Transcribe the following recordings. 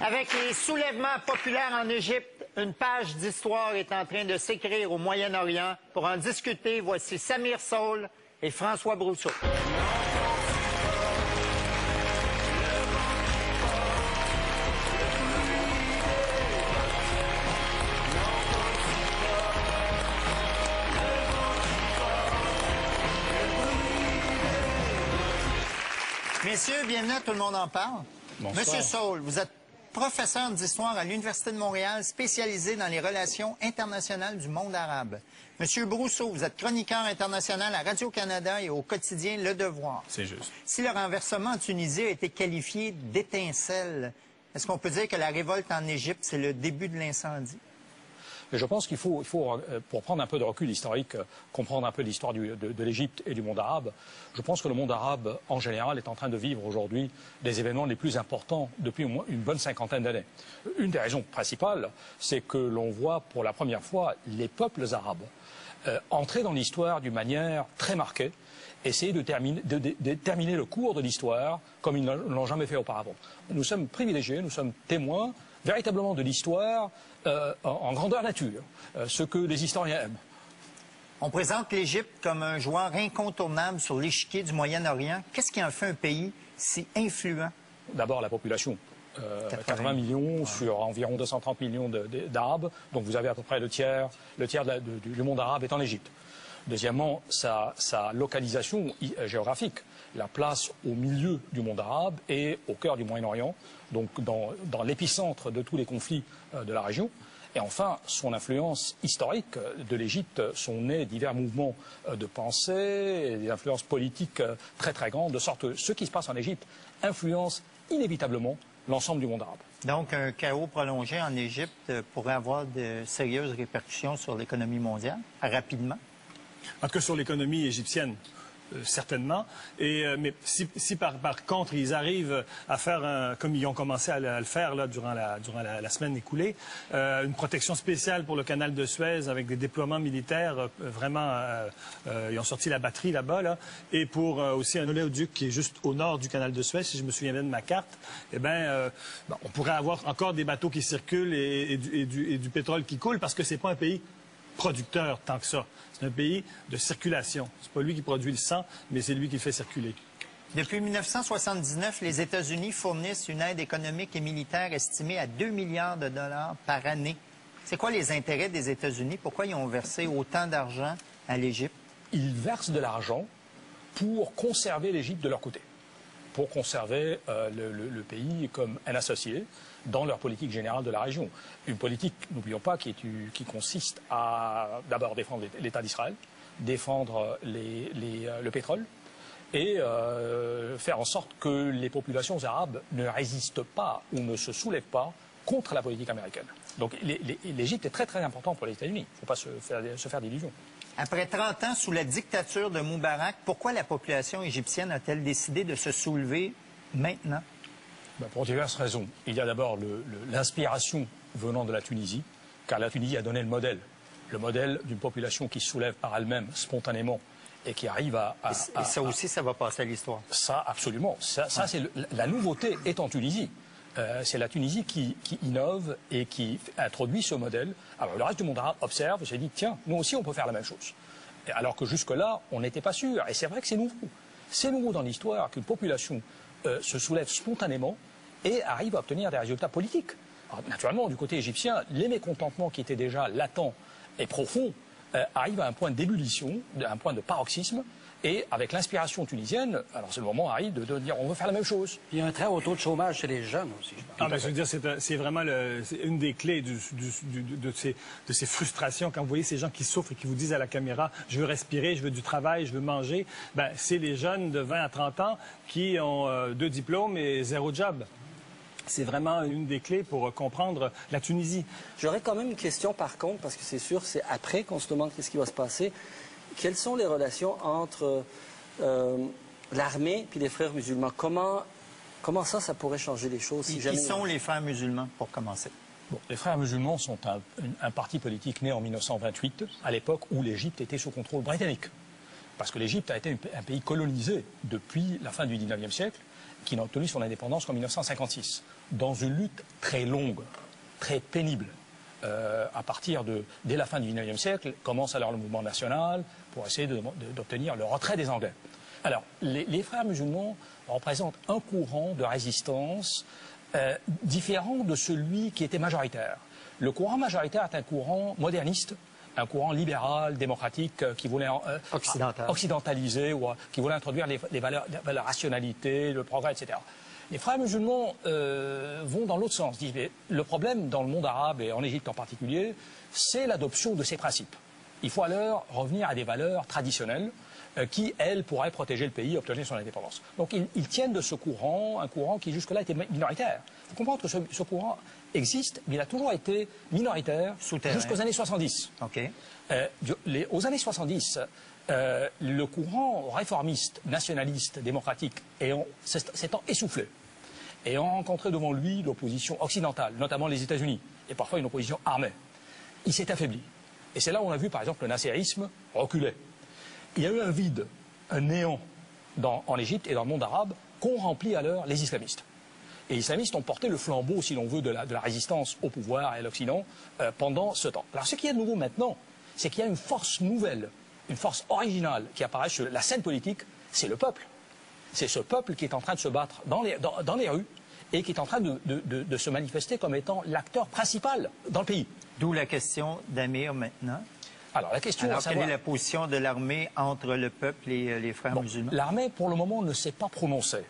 Avec les soulèvements populaires en Égypte, une page d'histoire est en train de s'écrire au Moyen-Orient. Pour en discuter, voici Samir Saul et François Brousseau. Messieurs, bienvenue à Tout le monde en parle. Bonsoir. Monsieur Saul, vous êtes professeur d'histoire à l'Université de Montréal, spécialisé dans les relations internationales du monde arabe. Monsieur Brousseau, vous êtes chroniqueur international à Radio-Canada et au quotidien Le Devoir. C'est juste. Si le renversement en Tunisie a été qualifié d'étincelle, est-ce qu'on peut dire que la révolte en Égypte, c'est le début de l'incendie? Je pense qu'il faut, pour prendre un peu de recul historique, comprendre un peu l'histoire de l'Égypte et du monde arabe. Je pense que le monde arabe, en général, est en train de vivre aujourd'hui des événements les plus importants depuis au moins une bonne cinquantaine d'années. Une des raisons principales, c'est que l'on voit pour la première fois les peuples arabes entrer dans l'histoire d'une manière très marquée, essayer de terminer le cours de l'histoire comme ils ne l'ont jamais fait auparavant. Nous sommes privilégiés, nous sommes témoins véritablement de l'histoire en grandeur nature, ce que les historiens aiment. On présente l'Égypte comme un joueur incontournable sur l'échiquier du Moyen-Orient. Qu'est-ce qui en fait un pays si influent? D'abord, la population. 80 millions sur environ 230 millions d'Arabes. Donc vous avez à peu près le tiers du monde arabe est en Égypte. Deuxièmement, sa localisation géographique, la place au milieu du monde arabe et au cœur du Moyen-Orient, donc dans l'épicentre de tous les conflits de la région. Et enfin, son influence historique de l'Égypte sont nés divers mouvements de pensée, et des influences politiques très très grandes, de sorte que ce qui se passe en Égypte influence inévitablement l'ensemble du monde arabe. Donc, un chaos prolongé en Égypte pourrait avoir de sérieuses répercussions sur l'économie mondiale, rapidement? En tout cas, sur l'économie égyptienne, certainement. Mais si par contre, ils arrivent à faire, comme ils ont commencé à le faire là, durant la semaine écoulée, une protection spéciale pour le canal de Suez avec des déploiements militaires, vraiment, ils ont sorti la batterie là-bas, là, et pour aussi un oléoduc qui est juste au nord du canal de Suez, si je me souviens bien de ma carte, eh bien, on pourrait avoir encore des bateaux qui circulent et du pétrole qui coule, parce que c'est pas un pays producteur tant que ça. C'est un pays de circulation. C'est pas lui qui produit le sang, mais c'est lui qui le fait circuler. Depuis 1979, les États-Unis fournissent une aide économique et militaire estimée à 2 milliards de dollars par année. C'est quoi les intérêts des États-Unis? Pourquoi ils ont versé autant d'argent à l'Égypte? Ils versent de l'argent pour conserver l'Égypte de leur côté, pour conserver le pays comme un associé dans leur politique générale de la région. Une politique, n'oublions pas, qui consiste à d'abord défendre l'État d'Israël, défendre le pétrole et faire en sorte que les populations arabes ne résistent pas ou ne se soulèvent pas contre la politique américaine. Donc l'Égypte est très très important pour les États-Unis. Il ne faut pas se faire d'illusions. Après 30 ans sous la dictature de Moubarak, pourquoi la population égyptienne a-t-elle décidé de se soulever maintenant? Pour diverses raisons. Il y a d'abord l'inspiration venant de la Tunisie, car la Tunisie a donné le modèle d'une population qui se soulève par elle-même spontanément et qui arrive Et ça aussi, ça va passer à l'histoire. Ça, absolument. La nouveauté est en Tunisie. C'est la Tunisie qui innove et qui introduit ce modèle. Alors le reste du monde arabe observe et se dit, tiens, nous aussi on peut faire la même chose. Alors que jusque-là, on n'était pas sûr. Et c'est vrai que c'est nouveau. C'est nouveau dans l'histoire qu'une population se soulève spontanément et arrive à obtenir des résultats politiques. Alors, naturellement, du côté égyptien, les mécontentements qui étaient déjà latents et profonds arrivent à un point d'ébullition, à un point de paroxysme. Et avec l'inspiration tunisienne, alors c'est le moment arrive de dire on veut faire la même chose. Il y a un très haut taux de chômage chez les jeunes aussi. Je veux dire, c'est vraiment une des clés de ces frustrations. Quand vous voyez ces gens qui souffrent et qui vous disent à la caméra « je veux respirer, je veux du travail, je veux manger », c'est les jeunes de 20 à 30 ans qui ont 2 diplômes et 0 job. C'est vraiment une des clés pour comprendre la Tunisie. J'aurais quand même une question par contre, parce que c'est sûr, c'est après qu'on se demande qu'est-ce qui va se passer. Quelles sont les relations entre l'armée et les frères musulmans? Comment ça pourrait changer les choses? Qui sont les frères musulmans, pour commencer? Les frères musulmans sont un parti politique né en 1928, à l'époque où l'Égypte était sous contrôle britannique. Parce que l'Égypte a été un pays colonisé depuis la fin du 19e siècle qui n'a obtenu son indépendance qu'en 1956, dans une lutte très longue, très pénible. Dès la fin du XIXe siècle, commence alors le mouvement national pour essayer d'obtenir le retrait des Anglais. Alors, les frères musulmans représentent un courant de résistance différent de celui qui était majoritaire. Le courant majoritaire est un courant moderniste, un courant libéral, démocratique, qui voulait occidentaliser, ou qui voulait introduire les valeurs, la rationalité, le progrès, etc. Les frères musulmans vont dans l'autre sens. Le problème dans le monde arabe, et en Égypte en particulier, c'est l'adoption de ces principes. Il faut alors revenir à des valeurs traditionnelles qui, elles, pourraient protéger le pays et obtenir son indépendance. Donc ils tiennent de ce courant, un courant qui jusque-là était minoritaire. Il faut comprendre que ce courant existe, mais il a toujours été minoritaire jusqu'aux années 70. Okay. Aux années 70, le courant réformiste, nationaliste, démocratique s'étant essoufflé, ayant rencontré devant lui l'opposition occidentale, notamment les États-Unis, et parfois une opposition armée, il s'est affaibli. Et c'est là où on a vu, par exemple, le nasserisme reculer. Il y a eu un vide, un néant en Égypte et dans le monde arabe qu'ont rempli alors les islamistes. Et les islamistes ont porté le flambeau, si l'on veut, de la résistance au pouvoir et à l'Occident pendant ce temps. Alors ce qui est nouveau maintenant, c'est qu'il y a une force nouvelle, une force originale qui apparaît sur la scène politique, c'est le peuple. C'est ce peuple qui est en train de se battre dans les rues et qui est en train de se manifester comme étant l'acteur principal dans le pays. D'où la question d'Amir maintenant. Alors, la question quelle est la position de l'armée entre le peuple et les frères musulmans? L'armée, pour le moment, ne s'est pas prononcée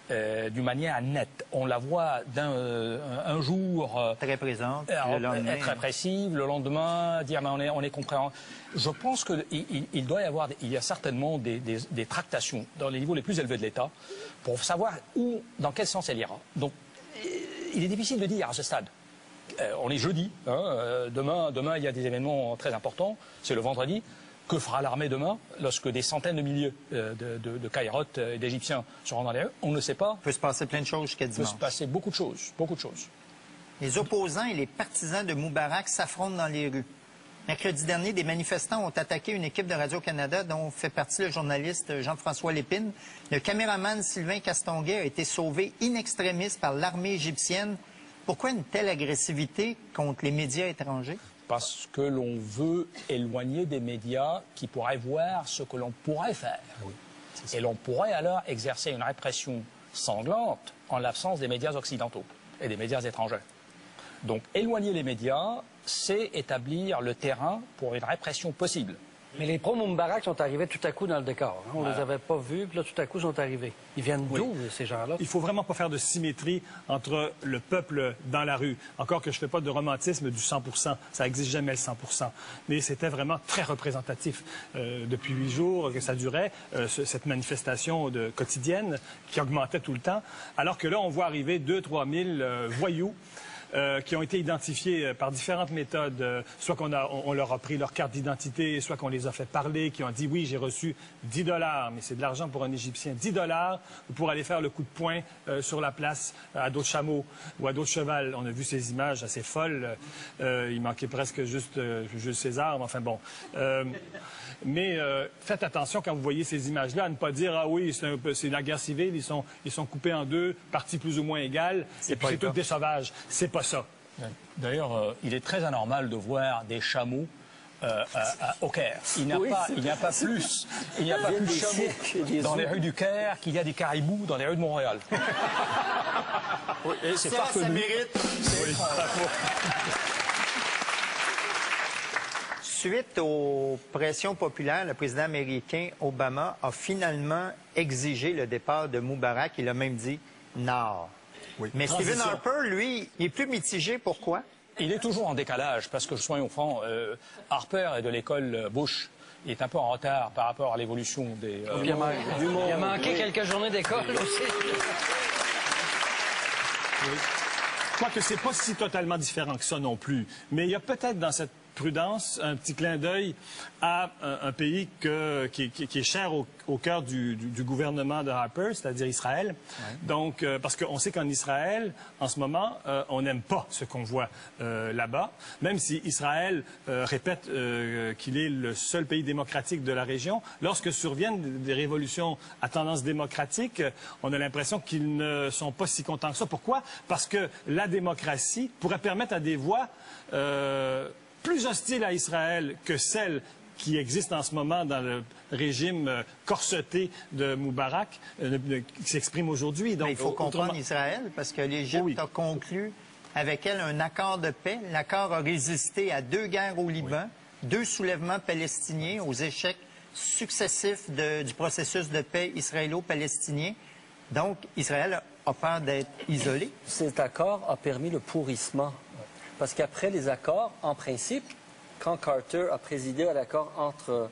d'une manière nette. On la voit un jour... très présente, le lendemain... Être répressive, le lendemain, dire mais on est compréhensif. Je pense qu'il doit y avoir... Il y a certainement des tractations dans les niveaux les plus élevés de l'État pour savoir dans quel sens elle ira. Donc, il est difficile de dire à ce stade. On est jeudi, demain il y a des événements très importants, c'est le vendredi. Que fera l'armée demain lorsque des centaines de milliers de Caïrotes et d'Égyptiens seront dans les rues? On ne sait pas. Il peut se passer plein de choses jusqu'à dimanche. Il peut se passer beaucoup de choses, beaucoup de choses. Les opposants et les partisans de Moubarak s'affrontent dans les rues. Mercredi dernier, des manifestants ont attaqué une équipe de Radio-Canada dont fait partie le journaliste Jean-François Lépine. Le caméraman Sylvain Castonguay a été sauvé in extremis par l'armée égyptienne. Pourquoi une telle agressivité contre les médias étrangers? Parce que l'on veut éloigner des médias qui pourraient voir ce que l'on pourrait faire. Oui, et l'on pourrait alors exercer une répression sanglante en l'absence des médias occidentaux et des médias étrangers. Donc éloigner les médias, c'est établir le terrain pour une répression possible. Mais les pro-Moubarak sont arrivés tout à coup dans le décor. On ne les avait pas vus, puis là, tout à coup, ils sont arrivés. Ils viennent d'où, ces gens-là? Il faut vraiment pas faire de symétrie entre le peuple dans la rue. Encore que je ne fais pas de romantisme du 100%. Ça n'existe jamais le 100%. Mais c'était vraiment très représentatif. Depuis 8 jours que ça durait, cette manifestation quotidienne qui augmentait tout le temps. Alors que là, on voit arriver 2-3 000 voyous qui ont été identifiés par différentes méthodes, soit on leur a pris leur carte d'identité, soit qu'on les a fait parler, qui ont dit oui, j'ai reçu 10 $, mais c'est de l'argent pour un Égyptien, 10 $, pour aller faire le coup de poing sur la place à dos de chameau ou à dos de cheval. On a vu ces images assez folles. Il manquait presque juste Jules César, mais enfin bon. Mais faites attention quand vous voyez ces images-là à ne pas dire « Ah oui, c'est la guerre civile, ils sont coupés en deux, parties plus ou moins égales, et puis c'est tous des sauvages. » C'est pas ça. D'ailleurs, il est très anormal de voir des chameaux au Caire. Il n'y a pas plus de chameaux dans les rues du Caire qu'il y a des caribous dans les rues de Montréal. Et c'est pas que ça mérite. Suite aux pressions populaires, le président américain Obama a finalement exigé le départ de Moubarak. Il a même dit « non ». Mais Stephen Harper, lui, il est plus mitigé. Pourquoi? Il est toujours en décalage, parce que, soyons francs, Harper est de l'école Bush. Il est un peu en retard par rapport à l'évolution des... Il a manqué quelques journées d'école aussi. Oui. Je crois que c'est pas si totalement différent que ça non plus. Mais il y a peut-être dans cette prudence, un petit clin d'œil à un pays qui est cher au cœur du gouvernement de Harper, c'est-à-dire Israël. Ouais. Donc, parce qu'on sait qu'en Israël, en ce moment, on n'aime pas ce qu'on voit là-bas, même si Israël répète qu'il est le seul pays démocratique de la région. Lorsque surviennent des révolutions à tendance démocratique, on a l'impression qu'ils ne sont pas si contents que ça. Pourquoi? Parce que la démocratie pourrait permettre à des voix plus hostiles à Israël que celles qui existent en ce moment dans le régime corseté de Moubarak, qui s'exprime aujourd'hui. Donc, il faut comprendre Israël, parce que l'Égypte a conclu avec elle un accord de paix. L'accord a résisté à 2 guerres au Liban, 2 soulèvements palestiniens, aux échecs successifs du processus de paix israélo-palestinien. Donc, Israël a peur d'être isolé. Cet accord a permis le pourrissement. Parce qu'après les accords, en principe, quand Carter a présidé à l'accord entre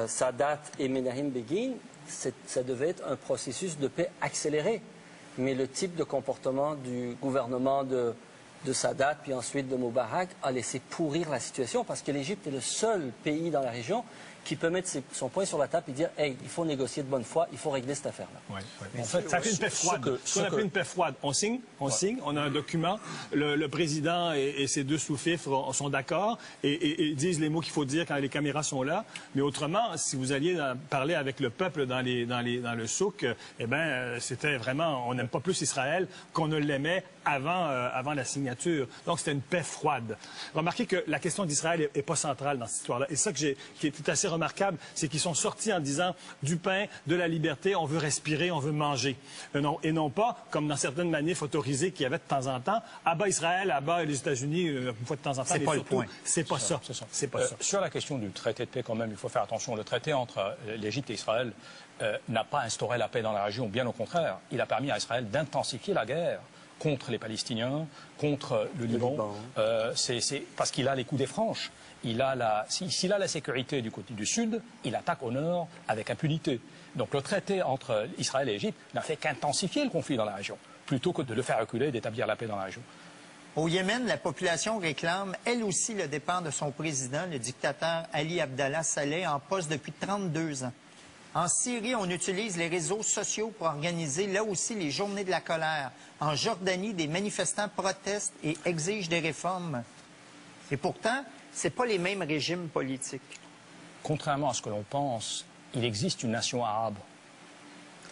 Sadat et Menachem Begin, ça devait être un processus de paix accéléré. Mais le type de comportement du gouvernement de Sadat, puis ensuite de Moubarak, a laissé pourrir la situation, parce que l'Égypte est le seul pays dans la région qui peut mettre son poing sur la table et dire « Hey, il faut négocier de bonne foi, il faut régler cette affaire-là. » En fait, ça fait une paix froide. Ce qu'on appelle une paix froide. On signe, on a un document, le président et ses 2 sous-fifres sont d'accord et disent les mots qu'il faut dire quand les caméras sont là. Mais autrement, si vous alliez parler avec le peuple dans le souk, eh bien, c'était vraiment, on n'aime pas plus Israël qu'on ne l'aimait avant la signature. Donc, c'était une paix froide. Remarquez que la question d'Israël n'est pas centrale dans cette histoire-là. Et ça qui est assez remarquable, c'est qu'ils sont sortis en disant du pain, de la liberté, on veut respirer, on veut manger. Et non pas, comme dans certaines manifs autorisées qu'il y avait de temps en temps, à bas Israël, à bas les États-Unis, une fois de temps en temps. C'est pas le point. C'est pas ça. C'est pas ça. Sur la question du traité de paix, quand même, il faut faire attention. Le traité entre l'Égypte et Israël n'a pas instauré la paix dans la région, bien au contraire. Il a permis à Israël d'intensifier la guerre contre les Palestiniens, contre le Liban. C'est parce qu'il a les coups des franches. S'il a la sécurité du côté du sud, il attaque au nord avec impunité. Donc le traité entre Israël et l'Égypte n'a fait qu'intensifier le conflit dans la région, plutôt que de le faire reculer et d'établir la paix dans la région. Au Yémen, la population réclame, elle aussi, le départ de son président, le dictateur Ali Abdallah Saleh, en poste depuis 32 ans. En Syrie, on utilise les réseaux sociaux pour organiser, là aussi, les journées de la colère. En Jordanie, des manifestants protestent et exigent des réformes. Et pourtant, ce n'est pas les mêmes régimes politiques. Contrairement à ce que l'on pense, il existe une nation arabe.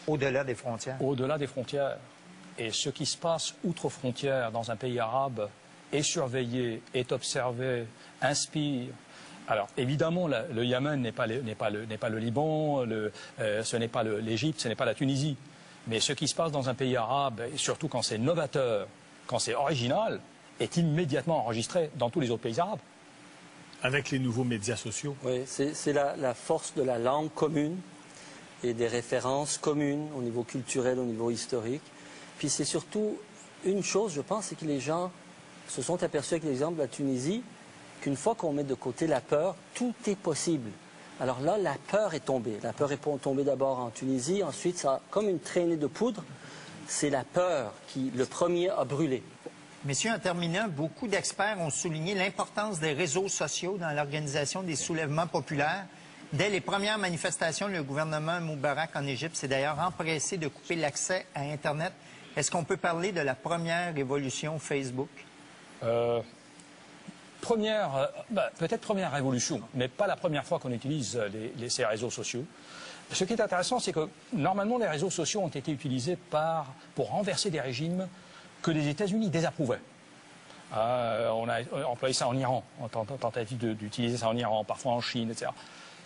Au-delà des frontières. Au-delà des frontières. Et ce qui se passe outre-frontières dans un pays arabe est surveillé, est observé, inspire. Alors, évidemment, le Yémen n'est pas le Liban, ce n'est pas l'Égypte, ce n'est pas la Tunisie. Mais ce qui se passe dans un pays arabe, et surtout quand c'est novateur, quand c'est original, est immédiatement enregistré dans tous les autres pays arabes. Avec les nouveaux médias sociaux. Oui, c'est la force de la langue commune et des références communes au niveau culturel, au niveau historique. Puis c'est surtout une chose, je pense, c'est que les gens se sont aperçus avec l'exemple de la Tunisie qu'une fois qu'on met de côté la peur, tout est possible. Alors là, la peur est tombée. La peur est tombée d'abord en Tunisie, ensuite, ça, comme une traînée de poudre, c'est la peur qui, le premier, a brûlé. Messieurs, en terminant, beaucoup d'experts ont souligné l'importance des réseaux sociaux dans l'organisation des soulèvements populaires. Dès les premières manifestations, le gouvernement Moubarak en Égypte s'est d'ailleurs empressé de couper l'accès à Internet. Est-ce qu'on peut parler de la première révolution Facebook? Peut-être première révolution, mais pas la première fois qu'on utilise ces réseaux sociaux. Ce qui est intéressant, c'est que normalement, les réseaux sociaux ont été utilisés pour renverser des régimes que les États-Unis désapprouvaient. On a employé ça en Iran, en tentative d'utiliser ça en Iran, parfois en Chine, etc.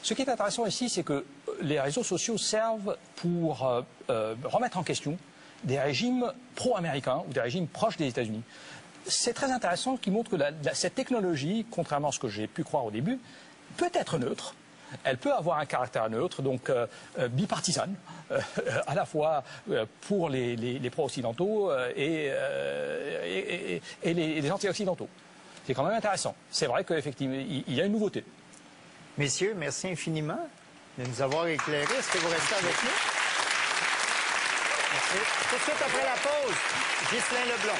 Ce qui est intéressant ici, c'est que les réseaux sociaux servent pour remettre en question des régimes pro-américains ou des régimes proches des États-Unis. C'est très intéressant, qui montre que cette technologie, contrairement à ce que j'ai pu croire au début, peut être neutre. Elle peut avoir un caractère neutre, donc bipartisane, à la fois pour les pro-occidentaux et les anti-occidentaux. C'est quand même intéressant. C'est vrai qu'effectivement, il y a une nouveauté. Messieurs, merci infiniment de nous avoir éclairés. Est-ce que vous restez avec nous? Merci. Tout de suite après la pause, Ghislain Leblanc.